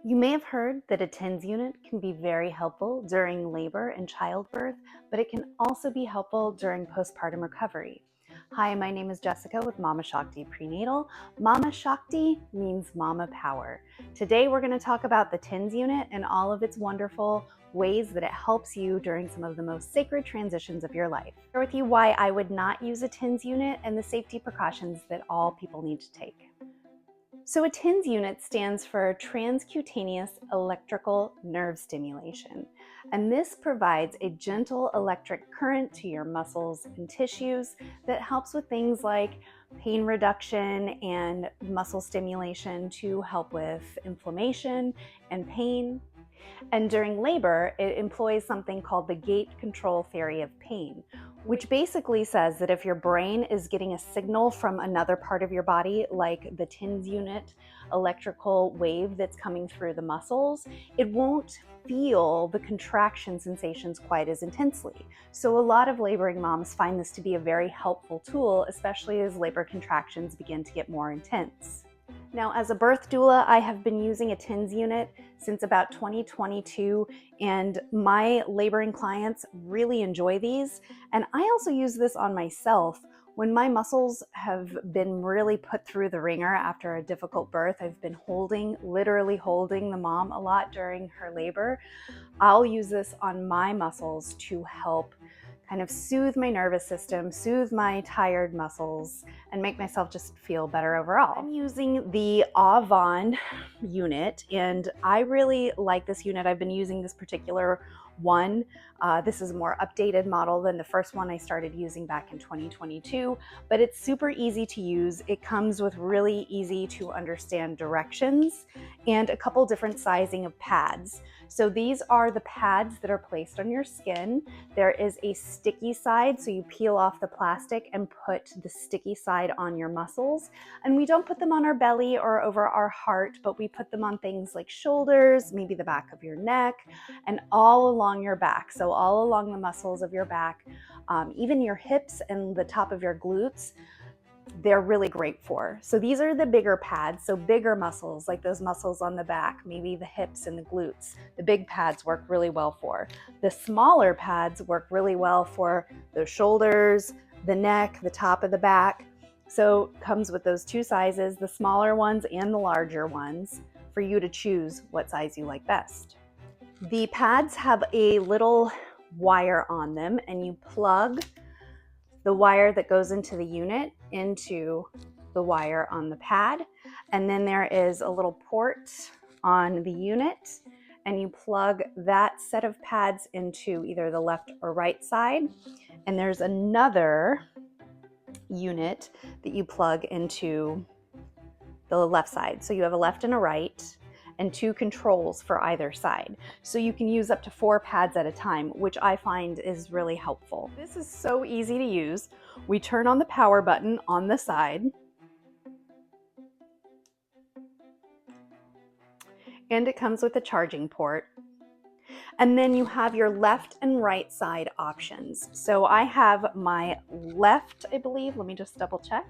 You may have heard that a TENS unit can be very helpful during labor and childbirth, but it can also be helpful during postpartum recovery. Hi, my name is Jessica with Mama Shakti Prenatal. Mama Shakti means Mama Power. Today we're going to talk about the TENS unit and all of its wonderful ways that it helps you during some of the most sacred transitions of your life. I'll share with you why I would not use a TENS unit and the safety precautions that all people need to take. So a TENS unit stands for transcutaneous electrical nerve stimulation, and this provides a gentle electric current to your muscles and tissues that helps with things like pain reduction and muscle stimulation to help with inflammation and pain. And during labor, it employs something called the gate control theory of pain, which basically says that if your brain is getting a signal from another part of your body, like the TENS unit electrical wave that's coming through the muscles, it won't feel the contraction sensations quite as intensely. So a lot of laboring moms find this to be a very helpful tool, especially as labor contractions begin to get more intense. Now, as a birth doula, I have been using a TENS unit since about 2022, and my laboring clients really enjoy these. And I also use this on myself. When my muscles have been really put through the ringer after a difficult birth, I've been literally holding the mom a lot during her labor. I'll use this on my muscles to help kind of soothe my nervous system, soothe my tired muscles, and make myself just feel better overall. I'm using the Avon unit, and I really like this unit. I've been using this particular one. This is a more updated model than the first one I started using back in 2022, but it's super easy to use. It comes with really easy to understand directions and a couple different sizing of pads. So these are the pads that are placed on your skin. There is a sticky side, so you peel off the plastic and put the sticky side on your muscles. And we don't put them on our belly or over our heart, but we put them on things like shoulders, maybe the back of your neck, and all along your back. So all along the muscles of your back, even your hips and the top of your glutes, they're really great for. So these are the bigger pads, so bigger muscles, like those muscles on the back, maybe the hips and the glutes. The big pads work really well for. The smaller pads work really well for the shoulders, the neck, the top of the back. So it comes with those two sizes, the smaller ones and the larger ones, for you to choose what size you like best. The pads have a little wire on them, and you plug the wire that goes into the unit into the wire on the pad. And then there is a little port on the unit, and you plug that set of pads into either the left or right side. And there's another unit that you plug into the left side. So you have a left and a right, and two controls for either side. So you can use up to 4 pads at a time, which I find is really helpful. This is so easy to use. We turn on the power button on the side, and it comes with a charging port. And then you have your left and right side options. So I have my left, I believe, let me just double check.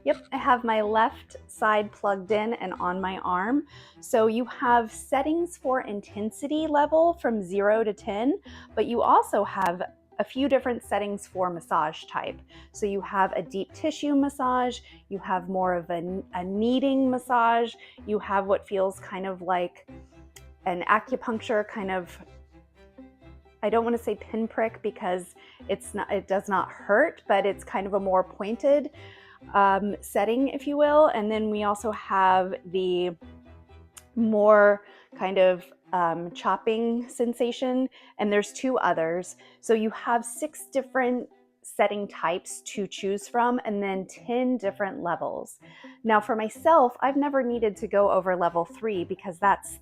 Yep, I have my left side plugged in and on my arm. So you have settings for intensity level from 0 to 10, but you also have a few different settings for massage type. So you have a deep tissue massage, you have more of a kneading massage, you have what feels kind of like an acupuncture kind of, I don't want to say pinprick because it does not hurt, but it's kind of a more pointed setting, if you will. And then we also have the more kind of chopping sensation, and there's 2 others. So you have 6 different setting types to choose from, and then 10 different levels. Now for myself, I've never needed to go over level 3 because that's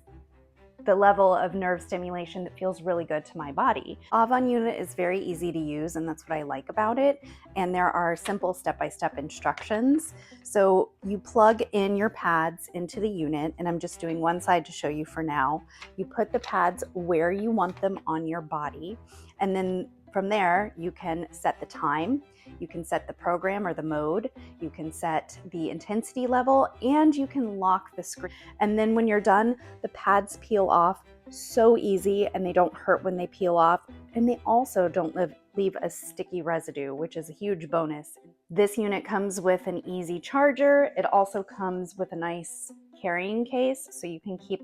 the level of nerve stimulation that feels really good to my body. Avon unit is very easy to use, and that's what I like about it. And there are simple step-by-step instructions. So you plug in your pads into the unit, and I'm just doing one side to show you for now. You put the pads where you want them on your body, and then From there, you can set the time, you can set the program or the mode, you can set the intensity level, and you can lock the screen. And then when you're done, the pads peel off so easy, and they don't hurt when they peel off, and they also don't leave a sticky residue, which is a huge bonus. This unit comes with an easy charger. It also comes with a nice carrying case, so you can keep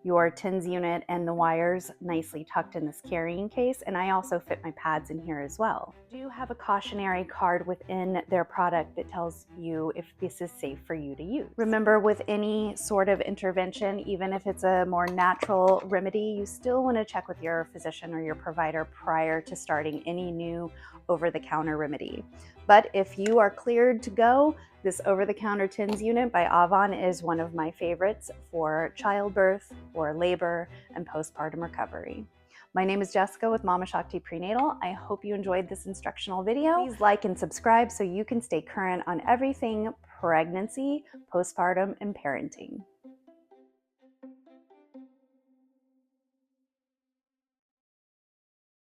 your TENS unit and the wires nicely tucked in this carrying case, and I also fit my pads in here as well. They do have a cautionary card within their product that tells you if this is safe for you to use. Remember, with any sort of intervention, even if it's a more natural remedy, you still want to check with your physician or your provider prior to starting any new over-the-counter remedy. But if you are cleared to go, this over-the-counter TENS unit by Avon is one of my favorites for childbirth, for labor, and postpartum recovery. My name is Jessica with Mama Shakti Prenatal. I hope you enjoyed this instructional video. Please like and subscribe so you can stay current on everything pregnancy, postpartum, and parenting.